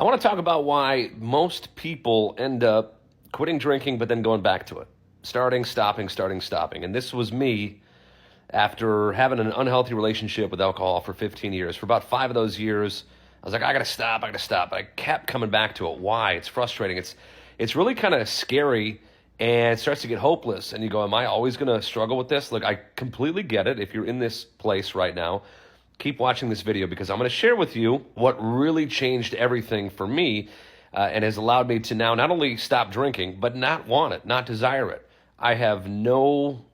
I want to talk about why most people end up quitting drinking but then going back to it. Starting, stopping, starting, stopping. And this was me after having an unhealthy relationship with alcohol for 15 years. For about 5 of those years, I was like, I got to stop. But I kept coming back to it. Why? It's frustrating. It's really kind of scary, and it starts to get hopeless. And you go, am I always going to struggle with this? Look, I completely get it. If you're in this place right now, keep watching this video because I'm going to share with you what really changed everything for me and has allowed me to now not only stop drinking, but not want it, not desire it. I have no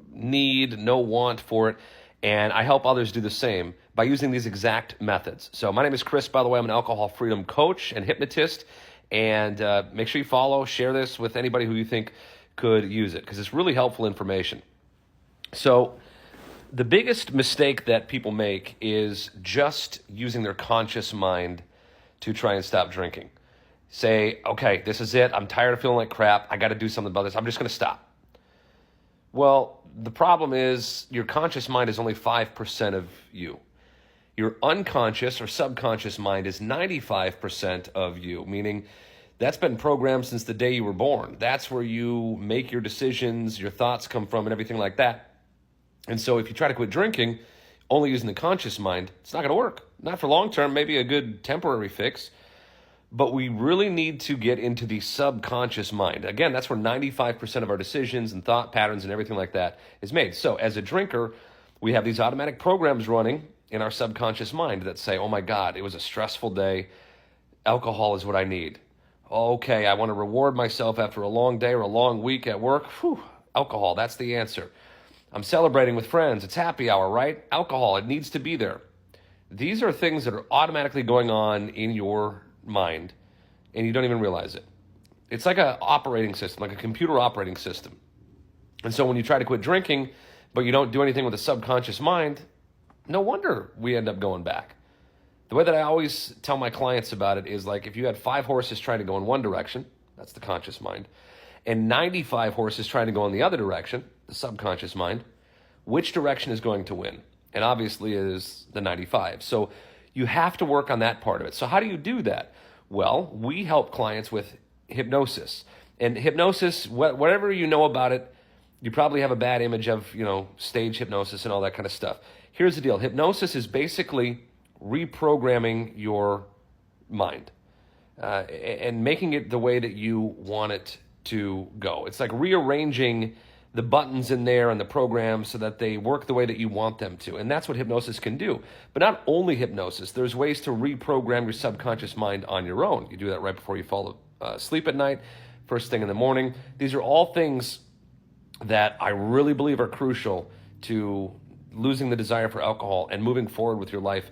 need, no want for it, and I help others do the same by using these exact methods. So my name is Chris, by the way. I'm an alcohol freedom coach and hypnotist, and make sure you follow, share this with anybody who you think could use it because it's really helpful information. So the biggest mistake that people make is just using their conscious mind to try and stop drinking. Say, okay, this is it. I'm tired of feeling like crap. I got to do something about this. I'm just going to stop. Well, the problem is your conscious mind is only 5% of you. Your unconscious or subconscious mind is 95% of you, meaning that's been programmed since the day you were born. That's where you make your decisions, your thoughts come from, and everything like that. And so if you try to quit drinking, only using the conscious mind, it's not going to work. Not for long term, maybe a good temporary fix. But we really need to get into the subconscious mind. Again, that's where 95% of our decisions and thought patterns and everything like that is made. So as a drinker, we have these automatic programs running in our subconscious mind that say, oh my God, it was a stressful day. Alcohol is what I need. Okay, I want to reward myself after a long day or a long week at work. Whew, alcohol, that's the answer. I'm celebrating with friends. It's happy hour, right? Alcohol, it needs to be there. These are things that are automatically going on in your mind, and you don't even realize it. It's like an operating system, like a computer operating system. And so when you try to quit drinking, but you don't do anything with the subconscious mind, no wonder we end up going back. The way that I always tell my clients about it is like if you had 5 horses trying to go in one direction, that's the conscious mind, and 95 horses trying to go in the other direction, the subconscious mind, which direction is going to win? And obviously it is the 95. So you have to work on that part of it. So how do you do that? Well, we help clients with hypnosis. And hypnosis, whatever you know about it, you probably have a bad image of, stage hypnosis and all that kind of stuff. Here's the deal. Hypnosis is basically reprogramming your mind and making it the way that you want it to go. It's like rearranging the buttons in there and the programs so that they work the way that you want them to. And that's what hypnosis can do. But not only hypnosis, there's ways to reprogram your subconscious mind on your own. You do that right before you fall asleep at night, first thing in the morning. These are all things that I really believe are crucial to losing the desire for alcohol and moving forward with your life,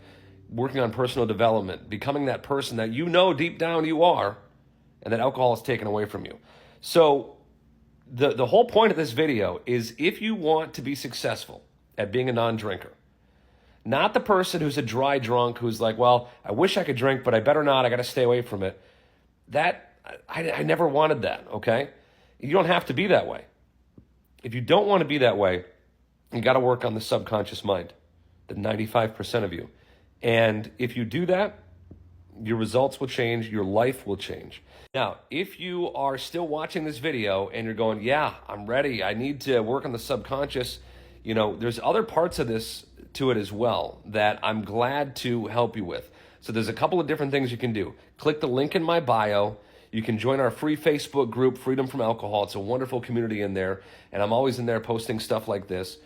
working on personal development, becoming that person that you know deep down you are, and that alcohol is taken away from you. So the whole point of this video is if you want to be successful at being a non-drinker, not the person who's a dry drunk who's like, well, I wish I could drink, but I better not. I got to stay away from it. I never wanted that, okay? You don't have to be that way. If you don't want to be that way, you got to work on the subconscious mind, the 95% of you. And if you do that, your results will change, your life will change. Now, if you are still watching this video and you're going, yeah, I'm ready, I need to work on the subconscious, there's other parts of this to it as well that I'm glad to help you with. So there's a couple of different things you can do. Click the link in my bio. You can join our free Facebook group, Freedom from Alcohol. It's a wonderful community in there, and I'm always in there posting stuff like this.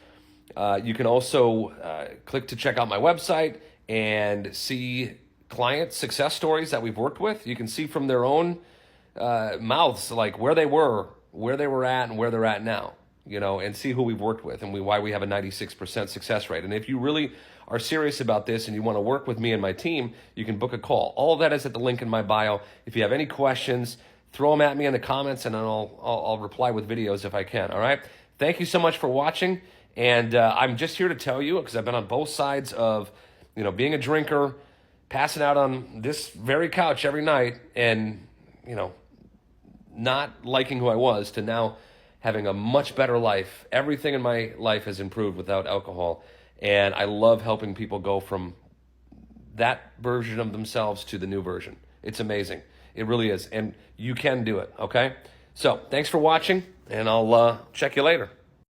You can also click to check out my website and see client success stories that we've worked with. You can see from their own mouths like where they were at, and where they're at now, and see who we've worked with and why we have a 96% success rate. And if you really are serious about this and you want to work with me and my team, you can book a call. All of that is at the link in my bio. If you have any questions, throw them at me in the comments, and I'll reply with videos if I can. All right. Thank you so much for watching. And I'm just here to tell you, because I've been on both sides of, being a drinker, passing out on this very couch every night, and, not liking who I was, to now having a much better life. Everything in my life has improved without alcohol. And I love helping people go from that version of themselves to the new version. It's amazing. It really is. And you can do it, okay? So thanks for watching, and I'll check you later.